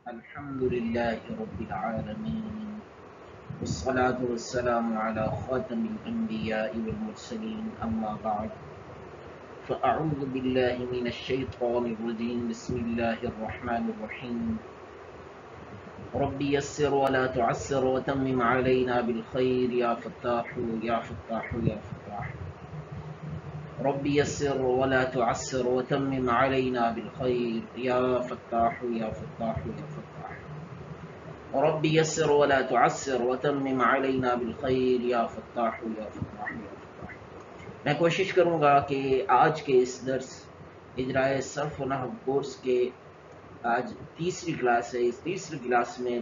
الحمد لله رب العالمين والصلاة والسلام على خاتم الأنبياء والمرسلين أما بعد فأعوذ بالله من الشيطان الرجيم بسم الله الرحمن الرحيم رب يسر ولا تعسر وتمم علينا بالخير يا فتاح يا فتاح يا فتاح رب يسر ولا تعسر وتمم علينا بالخير يا فتاح يا فتاح يا فتاح رب يسر ولا تعسر وتمم علينا بالخير يا فتاح يا فتاح يا فتاح. میں کوشش کروں گا کہ آج کے اس درس اجرائے صرف و نحو کورس کے آج تیسری کلاس ہے. اس تیسری کلاس میں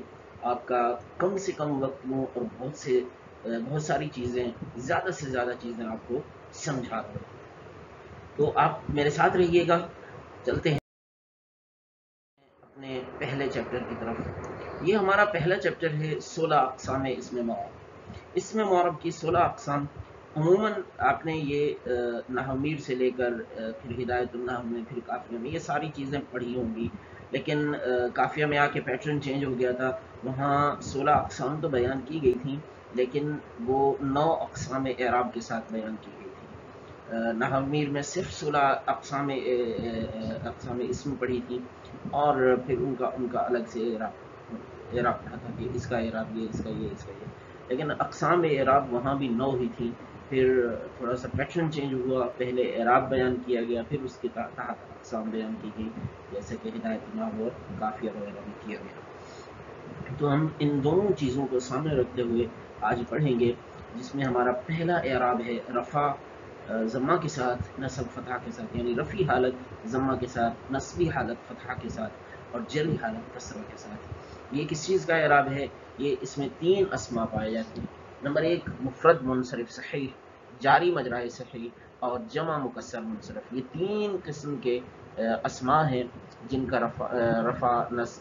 آپ کا کم سے کم وقت لوں اور بہت ساری چیزیں زیادہ سے زیادہ چیزیں آپ کو سمجھا دوں. تو آپ میرے ساتھ رہیے گا. چلتے ہیں اپنے پہلے چیپٹر کی طرف. یہ ہمارا پہلا چیپٹر ہے 16 اقسام اسم معرب. اسم معرب کی 16 اقسام عموماً آپ نے یہ نحو میر سے لے کر پھر ہدایت النحو میں پھر کافیہ میں یہ ساری چیزیں پڑھی ہوں گی، لیکن کافیہ میں آ کے پیٹرن چینج ہو گیا تھا. وہاں 16 اقسام تو بیان کی گئی تھیں لیکن وہ 9 اقسام اعراب کے ساتھ بیان کی گئی تھی. نحو میر میں صرف 16 اقسام اسم پڑھی تھی اور پھر ان کا الگ سے اعراب پڑھا تھا کہ اس کا اعراب یہ، اس کا یہ، اس کا یہ. لیکن اقسام اعراب وہاں بھی 9 ہی تھی. پھر تھوڑا سا پیٹرن چینج ہوا، پہلے اعراب بیان کیا گیا، پھر اس کے تحت اقسام بیان کی گئی، جیسے کہ ہدایت النحو اور کافیہ وغیرہ بھی کیا گیا. تو ہم ان دونوں چیزوں کو سامنے رکھتے ہوئے آج پڑھیں گے، جس میں ہمارا پہلا اعراب ہے رفع ضمہ کے ساتھ نصب فتحہ کے ساتھ، یعنی رفعی حالت ضمہ کے ساتھ، نصبی حالت فتحہ کے ساتھ اور جری حالت کسرہ کے ساتھ. یہ کس چیز کا اعراب ہے؟ یہ اس میں 3 اسما پائے جاتے ہیں. نمبر 1 مفرد منصرف صحیح، جاری مجرائے صحیح اور جمع مکسر منصرف. یہ 3 قسم کے اسما ہیں جن کا رفع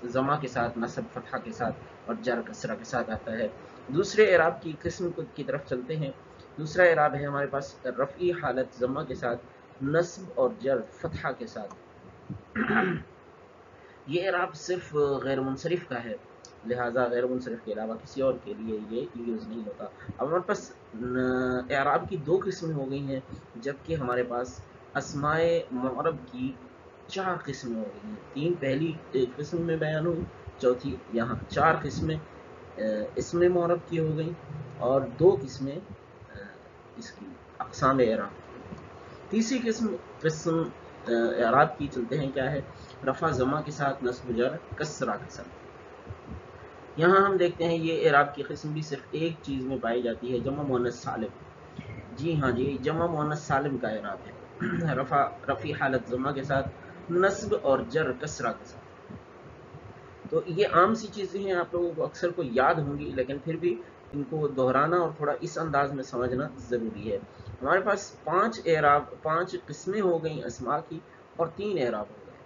ضمہ کے ساتھ، نصب فتحہ کے ساتھ اور جر کسرہ کے ساتھ آتا ہے. دوسرے اعراب کی قسم کی طرف چلتے ہیں. دوسرا اعراب ہے ہمارے پاس رفعی حالت ضمہ کے ساتھ، نصب اور جر فتحہ کے ساتھ. یہ اعراب صرف غیر منصرف کا ہے، لہٰذا غیر منصرف کے علاوہ کسی اور کے لیے یہ یوز نہیں ہوتا. اب ہمارے پاس اعراب کی 2 قسمیں ہو گئی ہیں، جبکہ ہمارے پاس اسماء معرب کی 4 قسمیں ہو گئی ہیں. 3 پہلی قسم میں بیان ہوئی، چوتھی یہاں 4 قسمیں اسم معرب کی ہو گئی اور 2 قسمیں اس کی اقسام اعراب. تیسری قسم اعراب کی چلتے ہیں، کیا ہے؟ رفع ضمہ کے ساتھ، نصب جر کسرہ کے ساتھ. یہاں ہم دیکھتے ہیں یہ اعراب کی قسم بھی صرف ایک چیز میں پائی جاتی ہے، جمع مؤنث سالم. جی ہاں جی، جمع مؤنث سالم کا اعراب ہے رفع حالت ضمہ کے ساتھ، نصب اور جر کسرہ کے ساتھ. تو یہ عام سی چیزیں ہیں، آپ لوگوں کو اکثر کو یاد ہوں گی، لیکن پھر بھی ان کو دہرانا اور تھوڑا اس انداز میں سمجھنا ضروری ہے. ہمارے پاس 5 قسمیں ہو گئیں اسماء کی اور 3 اعراب ہو گئے.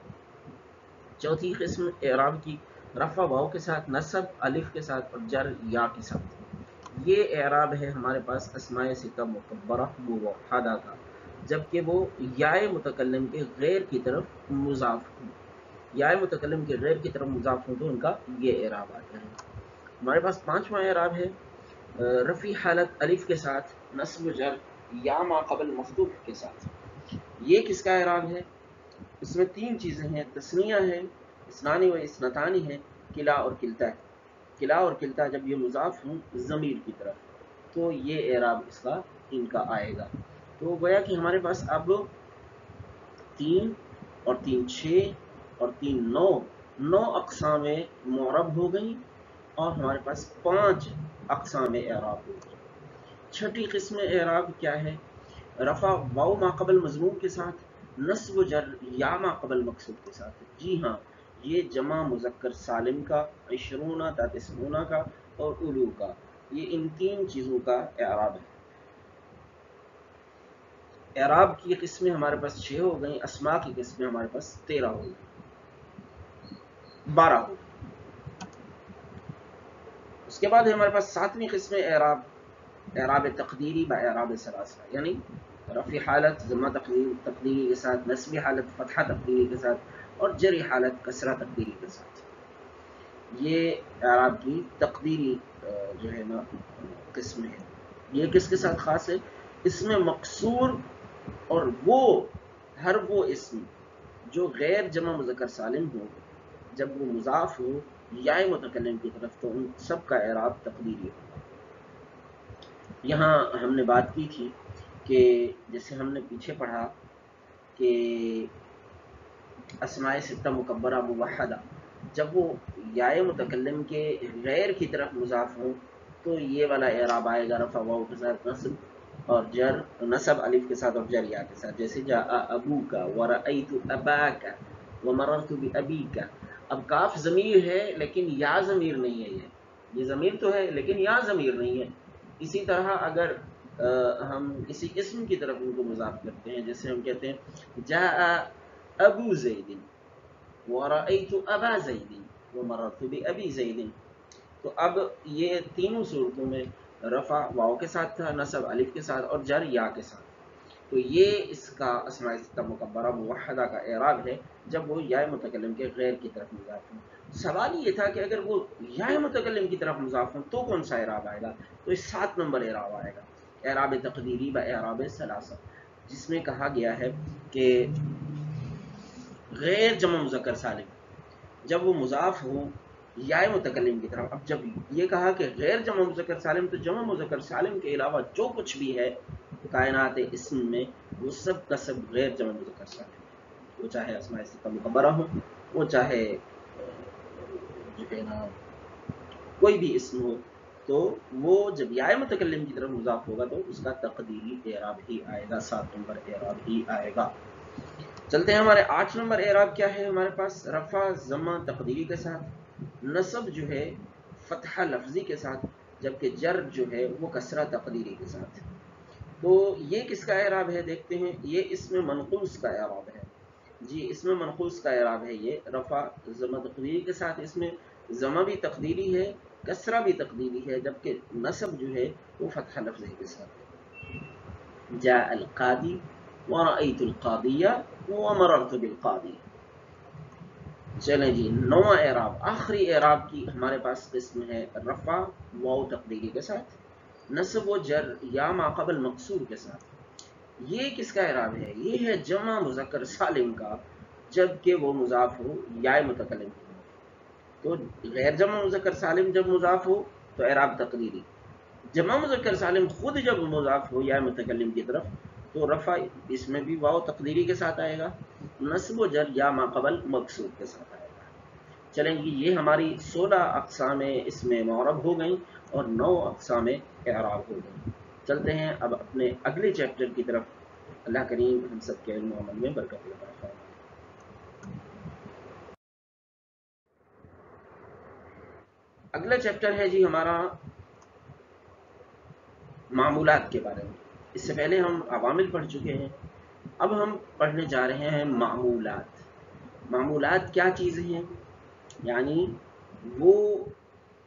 چوتھی قسم اعراب کی رفع واو کے ساتھ، نصب الف کے ساتھ اور جر یا کے ساتھ. یہ اعراب ہے ہمارے پاس اسماء ستہ مکبرہ موحدہ کا، جبکہ وہ یا متکلم کے غیر کی طرف مضاف ہوں. یا متکلم کے غیر کی طرف مضاف ہوں تو ان کا یہ اعراب آتا ہے. ہمارے پاس 5واں اعراب ہے رفعی حالت الف کے ساتھ، نصب جر یا ما قبل مفتوح کے ساتھ. یہ کس کا اعراب ہے؟ اس میں 3 چیزیں ہیں، تثنیہ ہے، اثنانی و اثنتانی ہے، کلا اور کلتا ہے. کلا اور کلتا جب یہ مضاف ہوں ضمیر کی طرف تو یہ اعراب ان کا آئے گا. تو گویا کہ ہمارے پاس اب 3 اور 3 6 اور 3 9 اقسام معرب ہو گئی اور ہمارے پاس 5 اقسام اعراب ہو گئی. چھٹی قسم اعراب کیا ہے؟ رفع واو ما قبل مضموم کے ساتھ، نصب جر یا ما قبل مقصود کے ساتھ. جی ہاں، یہ جمع مذکر سالم کا، 20 تا 90 کا اور الو کا، یہ ان 3 چیزوں کا اعراب ہے. اعراب کی قسمیں ہمارے پاس 6 ہو گئیں، اسماء کی قسمیں ہمارے پاس 13 ہو گئی، 12 ہو گئی. اس کے بعد ہمارے پاس 7ویں قسم اعراب تقدیری با اعراب ثلاثہ، یعنی رفع حالت ضمہ تقدیری کے ساتھ، نصبی حالت فتحہ تقدیری کے ساتھ اور جری حالت کسرہ تقدیری کے ساتھ. یہ اعراب کی تقدیری جو ہے نا قسم ہے. یہ کس کے ساتھ خاص ہے؟ اس میں مقصور اور وہ ہر وہ اسم جو غیر جمع مذکر سالم ہو جب وہ مضاف ہو یا متکلم کی طرف تو ان سب کا اعراب تقدیری ہوگا. یہاں ہم نے بات کی تھی کہ جیسے ہم نے پیچھے پڑھا کہ اسماء ستہ مکبرہ موحدہ جب وہ یا متکلم کے غیر کی طرف مضاف ہوں تو یہ والا اعراب آئے گا رفع واو کے ساتھ نصب اور جر نصب الف کے ساتھ اور جر یا کے ساتھ. جیسے جاء ابوک ورأیت اباک ومررت بابیک. اب کاف ضمیر ہے لیکن یا ضمیر نہیں ہے. یہ ضمیر تو ہے لیکن یا ضمیر نہیں ہے. اسی طرح اگر ہم کسی اسم کی طرف ان کو مضاف کرتے ہیں جیسے ہم کہتے ہیں جاء ابو زید ورأیت ابا زید ومررت بابی زید. تو اب یہ تینوں صورتوں میں رفع واو کے ساتھ تھا نصب الف کے ساتھ اور جر یا کے ساتھ. تو یہ اس کا اسماء ستہ مکبرہ موحدہ کا اعراب ہے جب وہ یا متکلم کے غیر کی طرف مضاف ہوں. سوال یہ تھا کہ اگر وہ یا متکلم کی طرف مضاف ہوں تو کون سا اعراب آئے گا؟ تو اس 7 نمبر اعراب آئے گا اعراب تقدیری و اعراب ثلاثہ، جس میں کہا گیا ہے کہ غیر جمع مذکر سالم جب وہ مضاف ہو یا متکلم کی طرف. اب جب یہ کہا کہ غیر جمع مذکر سالم تو جمع مذکر سالم کے علاوہ جو کچھ بھی ہے کائنات اسم میں وہ سب کا سب غیر جمع مذکر سالم ہے. وہ چاہے اسماء ستہ مکبرہ ہو، وہ چاہے جو ہے نا کوئی بھی اسم ہو، تو وہ جب یا متکلم کی طرف مضاف ہوگا تو اس کا تقدیری اعراب ہی آئے گا، 7 نمبر اعراب ہی آئے گا. چلتے ہیں ہمارے 8 نمبر اعراب کیا ہے ہمارے پاس؟ رفع ضمہ تقدیری کے ساتھ، نصب جو ہے فتحہ لفظی کے ساتھ، جبکہ جر جو ہے وہ کسرہ تقدیری کے ساتھ. تو یہ کس کا اعراب ہے دیکھتے ہیں. یہ اسم منقوص کا اعراب ہے. جی اسم منقوص کا اعراب ہے یہ رفع ضمہ تقدیری کے ساتھ. اس میں ضمہ بھی تقدیری ہے کسرہ بھی تقدیری ہے جبکہ نصب جو ہے وہ فتحہ لفظی کے ساتھ ہے. جاء القاضی ورأیت القاضیہ ومررت بالقاضی. چلیں جی 9واں اعراب آخری اعراب کی ہمارے پاس قسم ہے رفع واو تقدیری کے ساتھ، نصب و جر یا ما قبل مقصور کے ساتھ. یہ کس کا اعراب ہے؟ یہ ہے جمع مذکر سالم کا جب کہ وہ مضاف ہو یا متکلم کی طرف. تو غیر جمع مذکر سالم جب مضاف ہو تو اعراب تقدیری، جمع مذکر سالم خود جب مضاف ہو یا متکلم کی طرف تو رفع اس میں بھی واو تقدیری کے ساتھ آئے گا، نصب و جر یا ما قبل مقصور کے ساتھ آئے گا. چلیں گی یہ ہماری 16 اقسام اس میں معرب ہو گئیں اور 9 اقسام اعراب ہو گئیں. چلتے ہیں اب اپنے اگلے چیپٹر کی طرف. اللہ کریم ہم سب کے علم و عمل میں برکت عطا فرمائے. اگلا چیپٹر ہے جی ہمارا معمولات کے بارے میں. اس سے پہلے ہم عوامل پڑھ چکے ہیں، اب ہم پڑھنے جا رہے ہیں معمولات. معمولات کیا چیزیں ہیں؟ یعنی وہ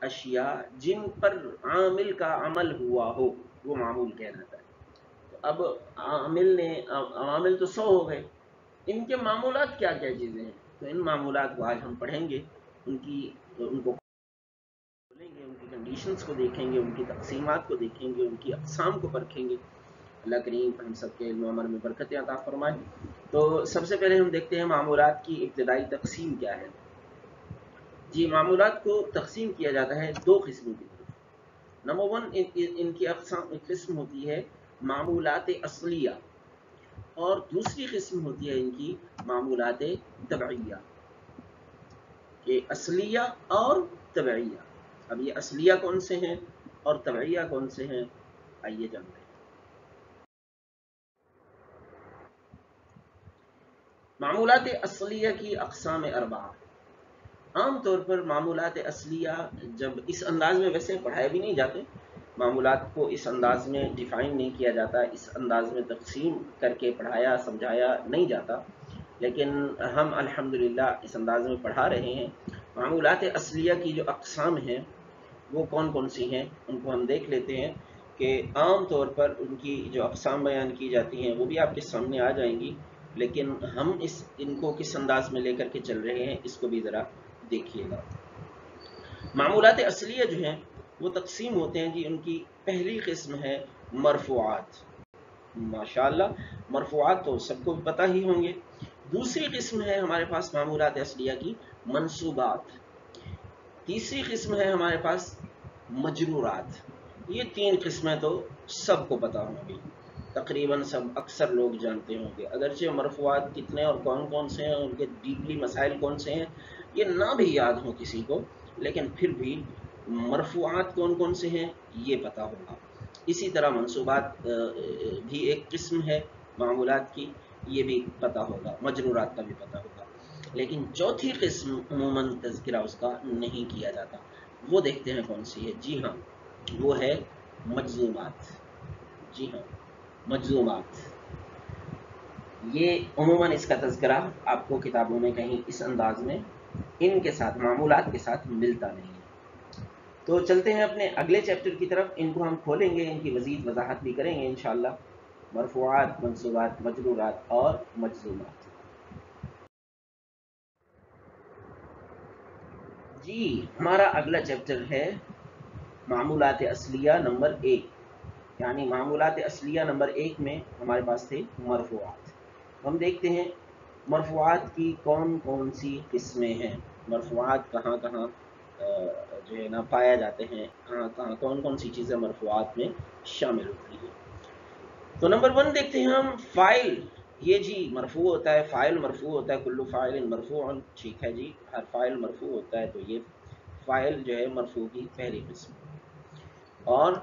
اشیاء جن پر عامل کا عمل ہوا ہو وہ معمول کہلاتا ہے. اب عوامل تو 100 ہو گئے، ان کے معمولات کیا کیا چیزیں ہیں؟ تو ان معمولات کو آج ہم پڑھیں گے، ان کو کھولیں گے، ان کی کنڈیشنز کو دیکھیں گے، ان کی تقسیمات کو دیکھیں گے، ان کی اقسام کو پرکھیں گے. اللہ کریم ہم سب کے علم و عمل میں برکت عطا فرمائے. تو سب سے پہلے ہم دیکھتے ہیں معمولات کی ابتدائی تقسیم کیا ہے. جی معمولات کو تقسیم کیا جاتا ہے 2 قسموں کی طرف. نمبر 1 ان کی قسم ہوتی ہے معمولات اصلیہ، اور دوسری قسم ہوتی ہے ان کی معمولات تبعیہ. کہ اصلیہ اور تبعیہ. اب یہ اصلیہ کون سے ہیں اور تبعیہ کون سے ہیں، آئیے جانتے ہیں. معمولات اصلیہ کی اقسام 4. عام طور پر معمولات اصلیہ جب اس انداز میں ویسے پڑھائے بھی نہیں جاتے، معمولات کو اس انداز میں ڈیفائن نہیں کیا جاتا، اس انداز میں تقسیم کر کے پڑھایا سمجھایا نہیں جاتا، لیکن ہم الحمدللہ اس انداز میں پڑھا رہے ہیں. معمولات اصلیہ کی جو اقسام ہیں وہ کون کون سی ہیں ان کو ہم دیکھ لیتے ہیں کہ عام طور پر ان کی جو اقسام بیان کی جاتی ہیں وہ بھی آپ کے سامنے آ جائیں گی، لیکن ہم ان کو کس انداز میں لے کر کے چل رہے ہیں اس کو بھی ذرا دیکھیے گا. معمولات اصلیہ جو ہیں وہ تقسیم ہوتے ہیں جی، ان کی پہلی قسم ہے مرفوعات. ماشاءاللہ، مرفوعات تو سب کو پتہ ہی ہوں گے. دوسری قسم ہے ہمارے پاس معمولات اصلیہ کی منصوبات. تیسری قسم ہے ہمارے پاس مجرورات. یہ تین قسمیں تو سب کو پتہ ہوں گی، تقریباً سب اکثر لوگ جانتے ہوں گے. اگرچہ مرفوعات کتنے اور کون کون سے ہیں، ان کے ڈیپلی مسائل کون سے ہیں، یہ نہ بھی یاد ہو کسی کو، لیکن پھر بھی مرفوعات کون کون سے ہیں یہ پتہ ہوگا. اسی طرح منصوبات بھی ایک قسم ہے معمولات کی، یہ بھی پتہ ہوگا. مجرورات کا بھی پتہ ہوگا. لیکن چوتھی قسم عموماً تذکرہ اس کا نہیں کیا جاتا. وہ دیکھتے ہیں کون سی ہے. جی ہاں، وہ ہے مجزومات. جی ہاں، مجزومات. یہ عموماً اس کا تذکرہ آپ کو کتابوں میں کہیں اس انداز میں ان کے ساتھ، معمولات کے ساتھ ملتا نہیں ہے. تو چلتے ہیں اپنے اگلے چیپٹر کی طرف. ان کو ہم کھولیں گے، ان کی مزید وضاحت بھی کریں گے انشاءاللہ. مرفوعات، منصوبات، مجرورات اور مجزومات. جی، ہمارا اگلا چیپٹر ہے معمولات اصلیہ نمبر 1. یعنی معمولات اصلیہ نمبر 1 میں ہمارے پاس تھے مرفوعات. ہم دیکھتے ہیں مرفوعات کی کون کون سی قسمیں ہیں، مرفوعات کہاں کہاں جو ہے نا پایا جاتے ہیں، کہاں کہاں کون کون سی چیزیں مرفوعات میں شامل ہوتی ہیں. تو نمبر 1 دیکھتے ہیں ہم، فاعل. یہ جی مرفوع ہوتا ہے، فاعل مرفوع ہوتا ہے. کل فاعل مرفوع. ٹھیک ہے جی، ہر فاعل مرفوع ہوتا ہے، تو یہ فاعل جو ہے مرفوع کی پہلی قسم. اور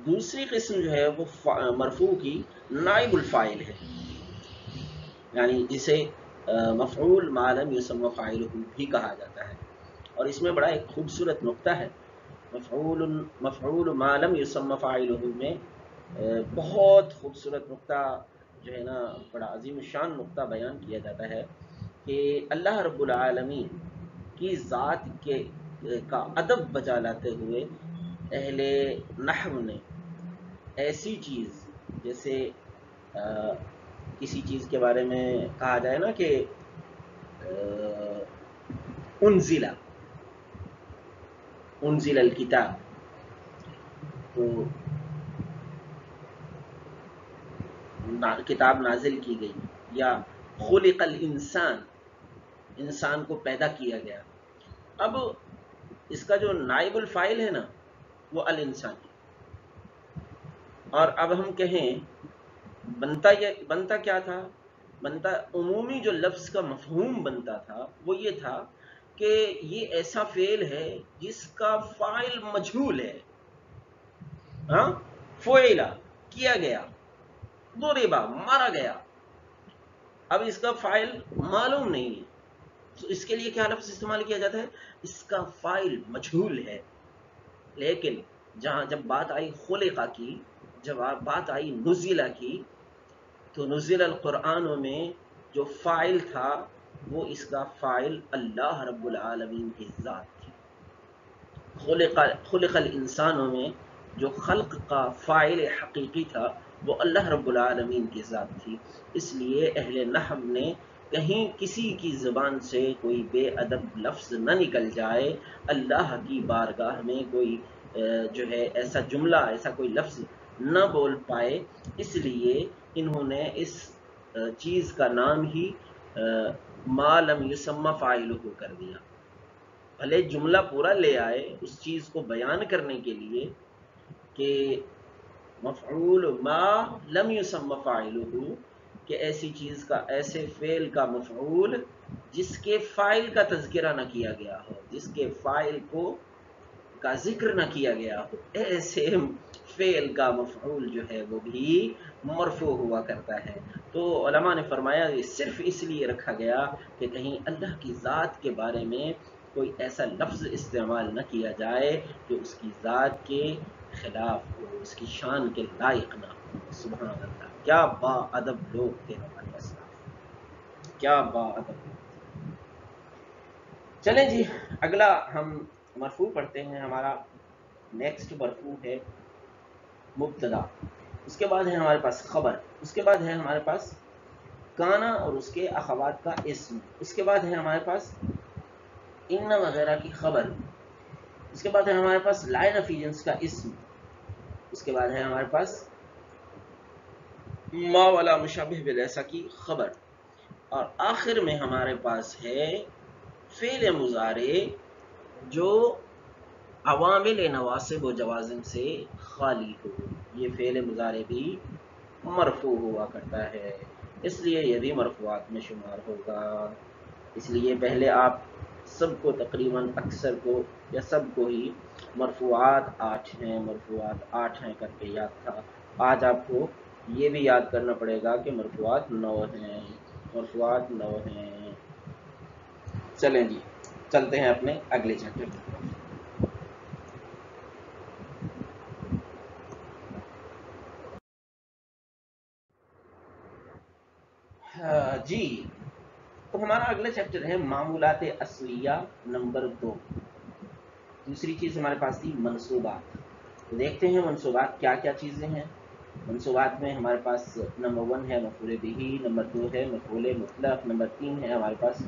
دوسری قسم جو ہے وہ مرفوع کی نائب الفاعل ہے، یعنی جسے مفعول ما لم یسمى فاعلہ بھی کہا جاتا ہے. اور اس میں بڑا ایک خوبصورت نقطہ ہے، مفعول ما لم یسمى فاعلہ میں بہت خوبصورت نقطہ جو ہے نا، بڑا عظیم الشان نقطہ بیان کیا جاتا ہے کہ اللہ رب العالمین کی ذات کا ادب بجا لاتے ہوئے اہل نحو نے ایسی چیز، جیسے کسی چیز کے بارے میں کہا جائے نا کہ انزل الکتاب، تو کتاب نازل کی گئی، یا خلق الانسان، انسان کو پیدا کیا گیا. اب اس کا جو نائب الفاعل ہے نا وہ الانسان ہے. اور اب ہم کہیں بنتا کیا تھا؟ بنتا عمومی جو لفظ کا مفہوم بنتا تھا وہ یہ تھا کہ یہ ایسا فعل ہے جس کا فاعل مجہول ہے. ہاں، فعلا کیا گیا، ضربا مارا گیا. اب اس کا فاعل معلوم نہیں ہے، تو اس کے لیے کیا لفظ استعمال کیا جاتا ہے؟ اس کا فاعل مجہول ہے. لیکن جب بات آئی خلقہ کی، جب بات آئی نزلہ کی، تو نزل القرآن میں جو فاعل تھا وہ اس کا فاعل اللہ رب العالمین کی ذات تھی. خلق الانسانوں میں جو خلق کا فاعل حقیقی تھا وہ اللہ رب العالمین کی ذات تھی. اس لیے اہل نحو نے کہیں کسی کی زبان سے کوئی بے ادب لفظ نہ نکل جائے، اللہ کی بارگاہ میں کوئی جو ہے ایسا جملہ، ایسا کوئی لفظ نہ بول پائے، اس لیے انہوں نے اس چیز کا نام ہی ما لم یسمى فاعلہ کر دیا. بھلے جملہ پورا لے آئے اس چیز کو بیان کرنے کے لیے کہ مفعول ما لم یسمى فاعلہ، کہ ایسی چیز کا، ایسے فعل کا مفعول جس کے فاعل کا تذکرہ نہ کیا گیا ہو، جس کے فاعل کا ذکر نہ کیا گیا ہو، ایسے فعل کا مفعول جو ہے وہ بھی مرفوع ہوا کرتا ہے. تو علماء نے فرمایا یہ صرف اس لیے رکھا گیا کہ کہیں اللہ کی ذات کے بارے میں کوئی ایسا لفظ استعمال نہ کیا جائے کہ اس کی ذات کے خلاف ہو، اس کی شان کے لائق نہ ہو. سبحان اللہ، کیا با ادب لوگ تھے ہمارے اسلاف، کیا با ادب لوگ تھے. چلیں جی، اگلا ہم مرفوع پڑھتے ہیں. ہمارا نیکسٹ مرفوع ہے مبتدا، اس کے بعد ہے ہمارے پاس خبر، اس کے بعد ہے ہمارے پاس کانا اور اس کے اخوات کا اسم، اس کے بعد ہے ہمارے پاس ان وغیرہ کی خبر. اس کے بعد ہے ہمارے پاس لائن آف ایجنس کا اسم، اس کے بعد ہے ہمارے پاس ما والا مشابہ بالیسا کی خبر، اور آخر میں ہمارے پاس ہے فعل مضارع جو عوامل نواسب و جوازم سے خالی ہو۔ یہ فعل مضارع بھی مرفوع ہوا کرتا ہے، اس لیے یہ بھی مرفوعات میں شمار ہوگا۔ اس لیے پہلے آپ سب کو تقریباً اکثر کو یا سب کو ہی مرفوعات 8 ہیں کر کے یاد تھا۔ آج آپ کو یہ بھی یاد کرنا پڑے گا کہ مرفوعات 9 ہیں۔ چلیں جی، چلتے ہیں اپنے اگلے چیپٹر کی طرف۔ جی، تو ہمارا اگلا چیپٹر ہے معمولات اصلیہ نمبر 2۔ دوسری چیز ہمارے پاس تھی منصوبات۔ تو دیکھتے ہیں منصوبات کیا کیا چیزیں ہیں۔ منصوبات میں ہمارے پاس نمبر 1 ہے مفعول بہ، نمبر 2 ہے مفعول مطلق، نمبر 3 ہے ہمارے پاس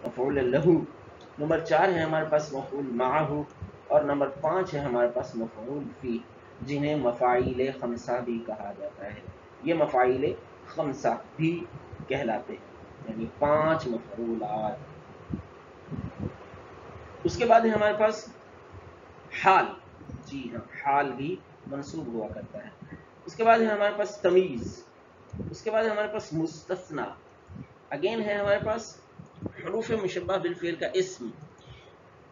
مفعول لہ، نمبر 4 ہے ہمارے پاس مفعول معہ، اور نمبر 5 ہے ہمارے پاس مفعول فی، جنہیں مفاعیل خمسہ بھی کہا جاتا ہے۔ یہ مفاعیل خمسہ بھی کہلاتے ہیں، یعنی 5 مفعولات۔ اس کے بعد ہے ہمارے پاس حال، جی ہاں حال بھی منصوب ہوا کرتا ہے۔ اس کے بعد ہے ہمارے پاس تمیز، اس کے بعد ہے ہمارے پاس مستثنی، اگین ہے ہمارے پاس حروف مشبہ بالفعل کا اسم،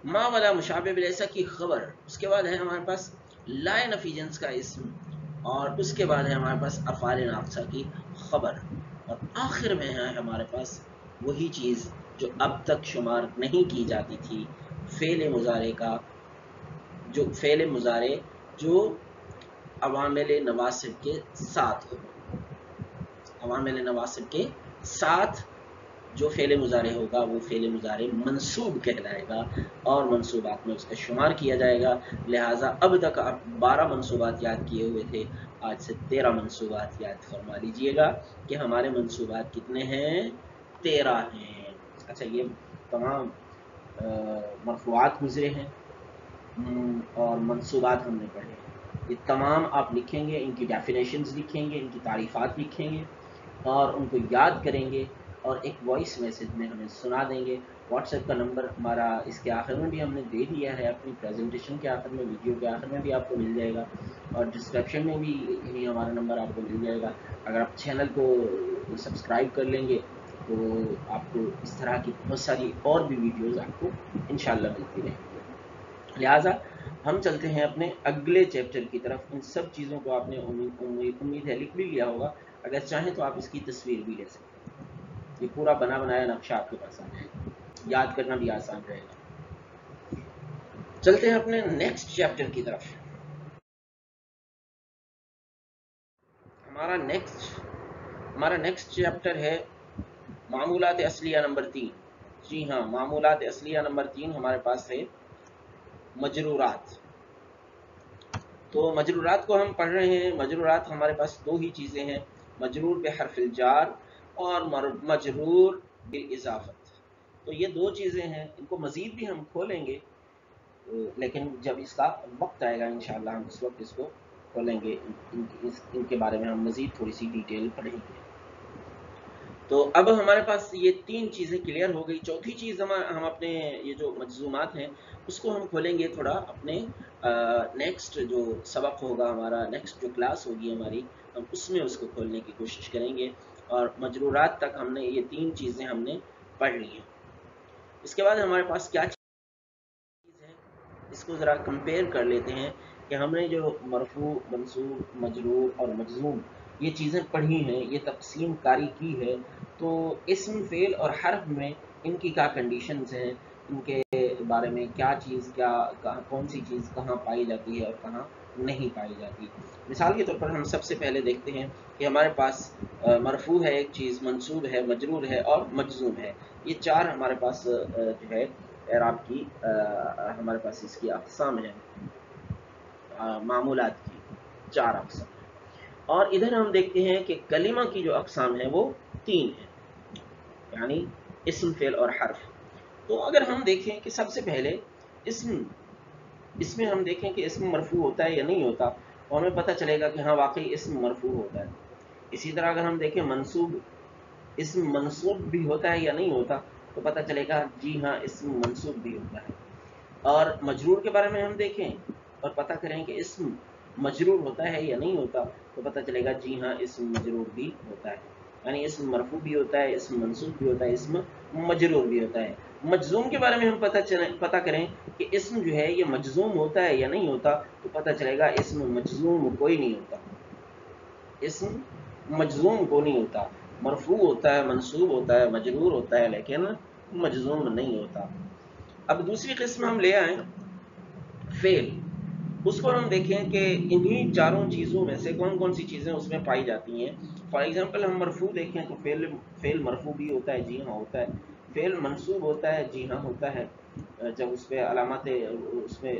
ما والا مشابہ بالیسا کی خبر، اس کے بعد ہے ہمارے پاس لائن آف ایجنس کا اسم، اور اس کے بعد ہے ہمارے پاس افعال ناقصہ کی خبر، اور آخر میں ہے ہمارے پاس وہی چیز جو اب تک شمار نہیں کی جاتی تھی، فعل مضارع جو عوامل نواسب کے ساتھ ہو۔ عوامل نواسب کے ساتھ جو فعل مضارع ہوگا وہ فعل مضارع منصوب کہلائے گا، اور منصوبات میں اس کا شمار کیا جائے گا۔ لہٰذا اب تک آپ 12 منصوبات یاد کیے ہوئے تھے، آج سے 13 منصوبات یاد فرما لیجئے گا کہ ہمارے منصوبات کتنے ہیں؟ 13 ہیں۔ اچھا، یہ تمام مرفوعات گزرے ہیں اور منصوبات ہم نے پڑھے ہیں، یہ تمام آپ لکھیں گے، ان کی ڈیفینیشنز لکھیں گے، ان کی تعریفات لکھیں گے اور ان کو یاد کریں گے، اور ایک وائس میسج میں ہمیں سنا دیں گے۔ واٹس ایپ کا نمبر ہمارا اس کے آخر میں بھی ہم نے دے دیا ہے، اپنی پریزنٹیشن کے آخر میں، ویڈیو کے آخر میں بھی آپ کو مل جائے گا، اور ڈسکرپشن میں بھی یہی ہمارا نمبر آپ کو مل جائے گا۔ اگر آپ چینل کو سبسکرائب کر لیں گے تو آپ کو اس طرح کی بہت ساری اور بھی ویڈیوز آپ کو انشاءاللہ ملتی رہیں گی۔ لہٰذا ہم چلتے ہیں اپنے اگلے چیپٹر کی طرف۔ ان سب چیزوں کو آپ نے امید ہے لکھ بھی لیا ہوگا، اگر چاہیں تو آپ اس کی تصویر بھی لے سکتے ہیں۔ یہ پورا بنا بنایا نقشہ آپ کے پاس آ جائے گا، یاد کرنا بھی آسان رہے گا۔ چلتے ہیں اپنے نیکسٹ چیپٹر کی طرف۔ ہمارا نیکسٹ چیپٹر ہے معمولات اصلیہ نمبر 3۔ جی ہاں، معمولات اصلیہ نمبر 3 ہمارے پاس ہے مجرورات۔ تو مجرورات کو ہم پڑھ رہے ہیں۔ مجرورات ہمارے پاس 2 ہی چیزیں ہیں، مجرور بحرف الجار اور مجرور بالاضافت۔ تو یہ 2 چیزیں ہیں، ان کو مزید بھی ہم کھولیں گے، لیکن جب اس کا وقت آئے گا انشاءاللہ ہم اس وقت اس کو کھولیں گے، ان کے بارے میں ہم مزید تھوڑی سی ڈیٹیل پڑھیں گے۔ تو اب ہمارے پاس یہ 3 چیزیں کلیئر ہو گئی۔ چوتھی چیز ہم اپنے یہ جو مجزومات ہیں اس کو ہم کھولیں گے تھوڑا اپنے نیکسٹ جو سبق ہوگا ہمارا، نیکسٹ جو کلاس ہوگی ہماری، ہم اس میں اس کو کھولنے کی کوشش کریں گے، اور مجرورات تک ہم نے یہ 3 چیزیں ہم نے پڑھ لی ہیں۔ اس کے بعد ہمارے پاس کیا چیز ہے، اس کو ذرا کمپیئر کر لیتے ہیں کہ ہم نے جو مرفوع، منصوب، مجرور اور مجزوم یہ چیزیں پڑھی ہیں، یہ تقسیم کاری کی ہے، تو اسم، فعل اور حرف میں ان کی کیا کنڈیشنز ہیں، ان کے بارے میں کیا چیز، کون سی چیز کہاں پائی جاتی ہے اور کہاں نہیں پائی جاتی۔ مثال کے طور پر ہم سب سے پہلے دیکھتے ہیں کہ ہمارے پاس مرفوع ہے ایک چیز، منصوب ہے، مجرور ہے اور مجزوم ہے۔ یہ 4 ہمارے پاس جو ہے اعراب کی ہمارے پاس اس کی اقسام ہیں، معمولات کی 4 اقسام ہیں۔ اور ادھر ہم دیکھتے ہیں کہ کلمہ کی جو اقسام ہیں وہ 3 ہیں، یعنی اسم، فعل اور حرف۔ تو اگر ہم دیکھیں کہ سب سے پہلے اسم اس میں ہم دیکھیں کہ اسم مرفوع ہوتا ہے یا نہیں ہوتا، اور ہمیں پتہ چلے گا کہ ہاں واقعی اسم مرفوع ہوتا ہے۔ اسی طرح اگر ہم دیکھیں منصوب، اسم منصوب بھی ہوتا ہے یا نہیں ہوتا، تو پتہ چلے گا جی ہاں اسم منصوب بھی ہوتا ہے۔ اور مجرور کے بارے میں ہم دیکھیں اور پتہ کریں کہ اسم مجرور ہوتا ہے یا نہیں ہوتا، تو پتہ چلے گا جی ہاں اسم مجرور بھی ہوتا ہے، یعنی اسم مرفوع بھی ہوتا ہے، اسم منصوب بھی ہوتا ہے، اسم مجرور بھی ہوتا ہے۔ مجزوم کے بارے میں ہم پتہ کریں کہ اسم جو ہے یہ مجزوم ہوتا ہے یا نہیں ہوتا، تو پتہ چلے گا اسم مجزوم کوئی نہیں ہوتا، اسم مجزوم کو نہیں ہوتا، مرفوع ہوتا ہے، منصوب ہوتا ہے، مجرور ہوتا ہے، لیکن مجزوم نہیں ہوتا۔ اب دوسری قسم ہم لے آئیں فعل، اس کو ہم دیکھیں کہ انہی چاروں چیزوں میں سے کون کون سی چیزیں اس میں پائی جاتی ہیں۔ فار ایگزامپل ہم مرفوع دیکھیں تو فعل مرفوع بھی ہوتا ہے، جی ہاں ہوتا ہے۔ فعل منصوب ہوتا ہے، جی ہاں ہوتا ہے، جب اس پہ علامات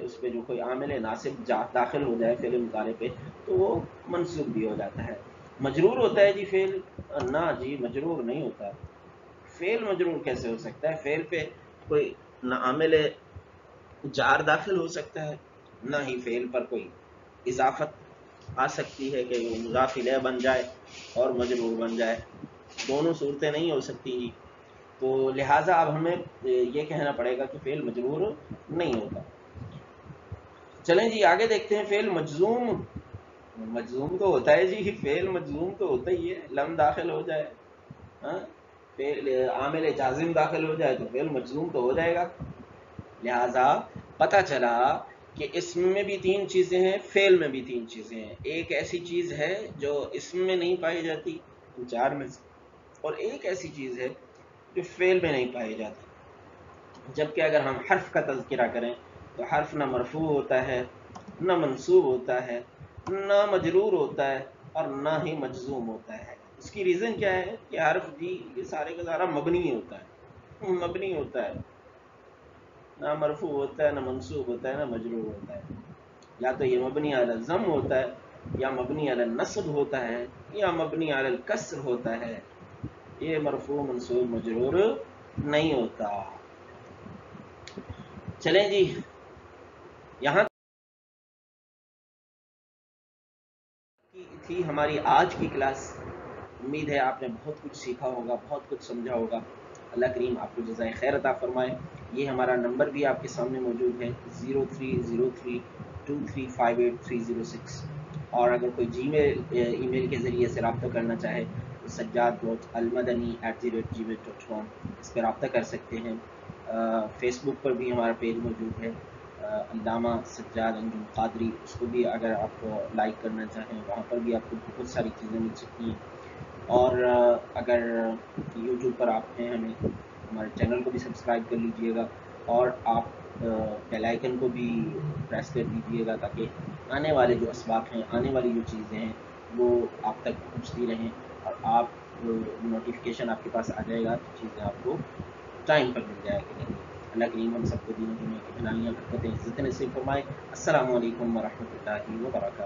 اس پہ جو کوئی عامل ناصب داخل ہو جائے فعل مضارع پہ تو وہ منصوب بھی ہو جاتا ہے۔ مجرور ہوتا ہے جی فعل؟ نہ جی مجرور نہیں ہوتا۔ فعل مجرور کیسے ہو سکتا ہے؟ فعل پہ کوئی نہ عامل جار داخل ہو سکتا ہے، نہ ہی فعل پر کوئی اضافت آ سکتی ہے کہ وہ مضاف الیہ بن جائے اور مجرور بن جائے، دونوں صورتیں نہیں ہو سکتی جی۔ تو لہٰذا اب ہمیں یہ کہنا پڑے گا کہ فعل مجرور نہیں ہوتا۔ چلیں جی آگے دیکھتے ہیں فعل مجزوم۔ مجزوم تو ہوتا ہے جی، فعل مجزوم تو ہوتا ہی ہے، لم داخل ہو جائے، ہاں فعل عامل جازم داخل ہو جائے تو فعل مجزوم تو ہو جائے گا۔ لہذا پتہ چلا کہ اسم میں بھی تین چیزیں ہیں، فعل میں بھی تین چیزیں ہیں۔ ایک ایسی چیز ہے جو اسم میں نہیں پائی جاتی ان چار میں سے، اور ایک ایسی چیز ہے جو فعل میں نہیں پائی جاتی۔ جبکہ اگر ہم حرف کا تذکرہ کریں تو حرف نہ مرفوع ہوتا ہے، نہ منصوب ہوتا ہے، نہ مجرور ہوتا ہے، اور نہ ہی مجزوم ہوتا ہے۔ اس کی ریزن کیا ہے کہ حرف جی یہ سارے کا سارا مبنی ہوتا ہے، مبنی ہوتا ہے، نہ مرفوع ہوتا ہے، نہ منصوب ہوتا ہے، نہ مجرور ہوتا ہے۔ یا تو یہ مبنی علی الضم ہوتا ہے، یا مبنی علی النصب ہوتا ہے، یا مبنی علی الکسر ہوتا ہے، یہ مرفوع منصوب مجرور نہیں ہوتا۔ چلیں جی یہاں کی تھی ہماری آج کی کلاس۔ امید ہے آپ نے بہت کچھ سیکھا ہوگا، بہت کچھ سمجھا ہوگا۔ اللہ کریم آپ کو جزائے خیر عطا فرمائے۔ یہ ہمارا نمبر بھی آپ کے سامنے موجود ہے 030323583006، اور اگر کوئی ای میل کے ذریعے سے رابطہ کرنا چاہے تو sajjad.almadani@gmail.com اس پہ رابطہ کر سکتے ہیں۔ فیس بک پر بھی ہمارا پیج موجود ہے علامہ سجاد انجم قادری، اس کو بھی اگر آپ لائک کرنا چاہیں وہاں پر بھی آپ کو بہت ساری چیزیں مل سکتی ہیں۔ اور اگر یوٹیوب پر آپ ہیں ہمارے چینل کو بھی سبسکرائب کر لیجئے گا، اور آپ بیل آئیکن کو بھی پریس کر دیجئے گا تاکہ آنے والے جو اسباق ہیں، آنے والی جو چیزیں ہیں وہ آپ تک پہنچتی رہیں، اور آپ نوٹیفیکیشن آپ کے پاس آ جائے گا تو چیزیں آپ کو ٹائم پر مل جائے گی۔ اللہ کریم ہم سب کو دین دنیا کی بھلائیاں برکتیں عزتیں نصیب فرمائے۔ السلام علیکم ورحمۃ اللہ وبرکاتہ۔